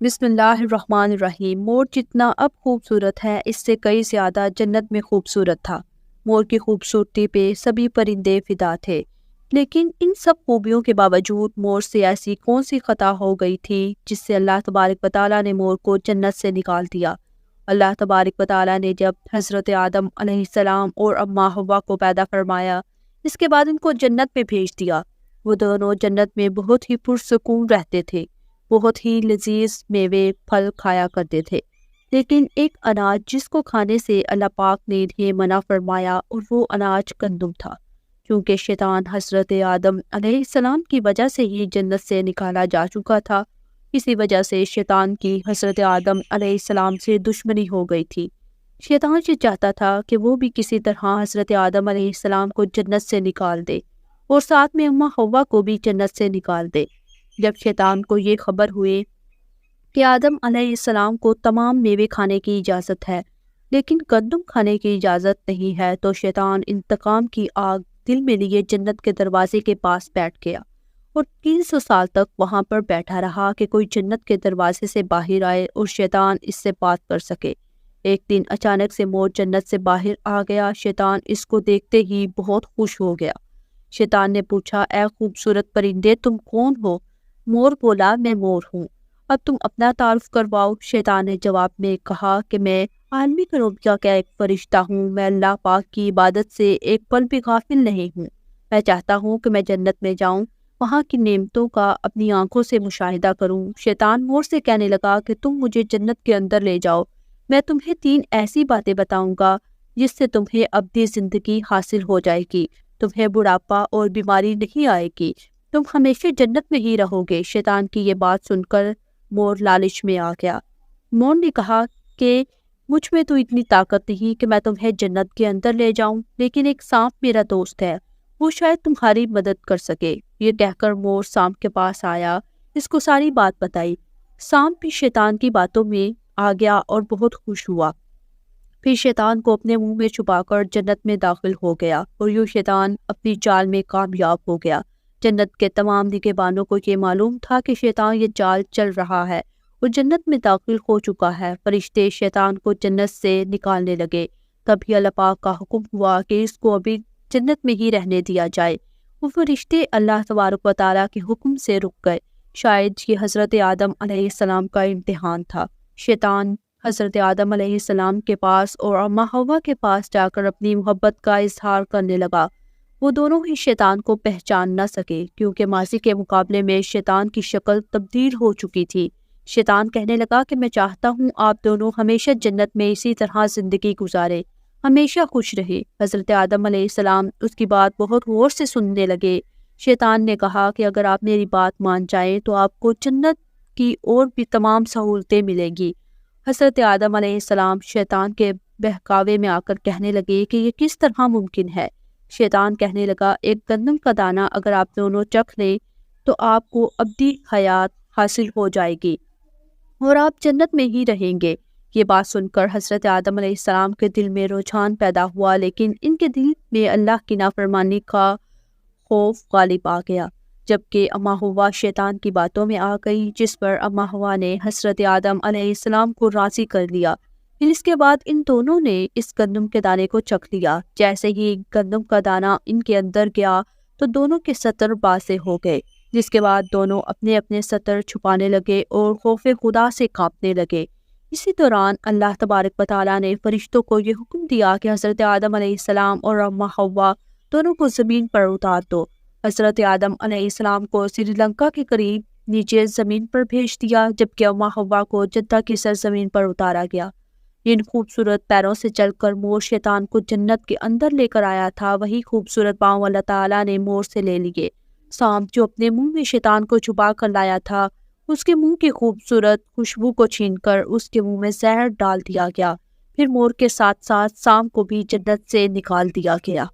بسم اللہ الرحمن الرحیم۔ مور جتنا اب خوبصورت ہے اس سے کئی زیادہ جنت میں خوبصورت تھا۔ مور کی خوبصورتی پہ سبھی پرندے فدا تھے، لیکن ان سب خوبیوں کے باوجود مور سے ایسی کون سی خطا ہو گئی تھی جس سے اللہ تبارک و تعالیٰ نے مور کو جنت سے نکال دیا۔ اللہ تبارک و تعالیٰ نے جب حضرت آدم علیہ السلام اور اماں حوا کو پیدا فرمایا، اس کے بعد ان کو جنت میں بھیج دیا۔ وہ دونوں جنت میں بہت ہی پرسکون رہتے تھے، بہت ہی لذیذ میوے پھل کھایا کرتے تھے، لیکن ایک اناج جس کو کھانے سے اللہ پاک نے انہیں منع فرمایا، اور وہ اناج گندم تھا۔ کیونکہ شیطان حضرت آدم علیہ السلام کی وجہ سے ہی جنت سے نکالا جا چکا تھا، اسی وجہ سے شیطان کی حضرت آدم علیہ السلام سے دشمنی ہو گئی تھی۔ شیطان یہ چاہتا تھا کہ وہ بھی کسی طرح حضرت آدم علیہ السلام کو جنت سے نکال دے اور ساتھ میں اماں حوا کو بھی جنت سے نکال دے۔ جب شیطان کو یہ خبر ہوئی کہ آدم علیہ السلام کو تمام میوے کھانے کی اجازت ہے لیکن گندم کھانے کی اجازت نہیں ہے، تو شیطان انتقام کی آگ دل میں لیے جنت کے دروازے کے پاس بیٹھ گیا اور 300 سال تک وہاں پر بیٹھا رہا کہ کوئی جنت کے دروازے سے باہر آئے اور شیطان اس سے بات کر سکے۔ ایک دن اچانک سے مور جنت سے باہر آ گیا۔ شیطان اس کو دیکھتے ہی بہت خوش ہو گیا۔ شیطان نے پوچھا، اے خوبصورت پرندے، تم کون ہو؟ مور بولا، میں مور ہوں، اب تم اپنا تعارف کرواؤ۔ شیطان نے جواب میں کہا کہ میں عالمی کروبیہ کا ایک فرشتہ ہوں، میں اللہ پاک کی عبادت سے ایک پل بھی غافل نہیں ہوں۔ میں چاہتا ہوں کہ میں جنت میں جاؤں، وہاں کی نعمتوں کا اپنی آنکھوں سے مشاہدہ کروں۔ شیطان مور سے کہنے لگا کہ تم مجھے جنت کے اندر لے جاؤ، میں تمہیں 3 ایسی باتیں بتاؤں گا جس سے تمہیں ابدی زندگی حاصل ہو جائے گی، تمہیں بڑھاپا اور بیماری نہیں آئے گی، تم ہمیشہ جنت میں ہی رہو گے۔ شیطان کی یہ بات سن کر مور لالچ میں آ گیا۔ مور نے کہا کہ مجھ میں تو اتنی طاقت نہیں کہ میں تمہیں جنت کے اندر لے جاؤں، لیکن ایک سانپ میرا دوست ہے، وہ شاید تمہاری مدد کر سکے۔ یہ کہہ کر مور سانپ کے پاس آیا، اس کو ساری بات بتائی۔ سانپ بھی شیطان کی باتوں میں آ گیا اور بہت خوش ہوا۔ پھر شیطان کو اپنے منہ میں چھپا کر جنت میں داخل ہو گیا اور یوں شیطان اپنی چال میں کامیاب ہو گیا۔ جنت کے تمام نگہبانوں کو یہ معلوم تھا کہ شیطان یہ چال چل رہا ہے اور جنت میں داخل ہو چکا ہے۔ فرشتے شیطان کو جنت سے نکالنے لگے، تبھی اللہ پاک کا حکم ہوا کہ اس کو ابھی جنت میں ہی رہنے دیا جائے۔ وہ فرشتے اللہ تبارک و تعالیٰ کے حکم سے رک گئے۔ شاید یہ حضرت آدم علیہ السلام کا امتحان تھا۔ شیطان حضرت آدم علیہ السلام کے پاس اور اماں حوا کے پاس جا کر اپنی محبت کا اظہار کرنے لگا۔ وہ دونوں ہی شیطان کو پہچان نہ سکے کیونکہ ماضی کے مقابلے میں شیطان کی شکل تبدیل ہو چکی تھی۔ شیطان کہنے لگا کہ میں چاہتا ہوں آپ دونوں ہمیشہ جنت میں اسی طرح زندگی گزارے، ہمیشہ خوش رہے۔ حضرت آدم علیہ السلام اس کی بات بہت غور سے سننے لگے۔ شیطان نے کہا کہ اگر آپ میری بات مان جائیں تو آپ کو جنت کی اور بھی تمام سہولتیں ملیں گی۔ حضرت آدم علیہ السلام شیطان کے بہکاوے میں آ کر کہنے لگے کہ یہ کس طرح ممکن ہے؟ شیطان کہنے لگا، ایک گندم کا دانہ اگر آپ دونوں چکھ لیں تو آپ کو ابدی حیات حاصل ہو جائے گی اور آپ جنت میں ہی رہیں گے۔ یہ بات سن کر حضرت آدم علیہ السلام کے دل میں رجحان پیدا ہوا، لیکن ان کے دل میں اللہ کی نافرمانی کا خوف غالب آ گیا۔ جبکہ اماں حوا شیطان کی باتوں میں آ گئی، جس پر اماں حوا نے حضرت آدم علیہ السلام کو راضی کر لیا۔ پھر اس کے بعد ان دونوں نے اس گندم کے دانے کو چکھ لیا۔ جیسے ہی گندم کا دانہ ان کے اندر گیا تو دونوں کے ستر واضح ہو گئے، جس کے بعد دونوں اپنے اپنے ستر چھپانے لگے اور خوف خدا سے کانپنے لگے۔ اسی دوران اللہ تبارک و تعالیٰ نے فرشتوں کو یہ حکم دیا کہ حضرت آدم علیہ السلام اور اماں حوا دونوں کو زمین پر اتار دو۔ حضرت آدم علیہ السلام کو سری لنکا کے قریب نیچے زمین پر بھیج دیا، جبکہ اماں حوا کو جدہ کی سرزمین پر اتارا گیا۔ ان خوبصورت پیروں سے چل کر مور شیطان کو جنت کے اندر لے کر آیا تھا، وہی خوبصورت پاؤں اللہ تعالیٰ نے مور سے لے لیے۔ سانپ جو اپنے منہ میں شیطان کو چھپا کر لایا تھا، اس کے منہ کی خوبصورت خوشبو کو چھین کر اس کے منہ میں زہر ڈال دیا گیا۔ پھر مور کے ساتھ ساتھ سانپ کو بھی جنت سے نکال دیا گیا۔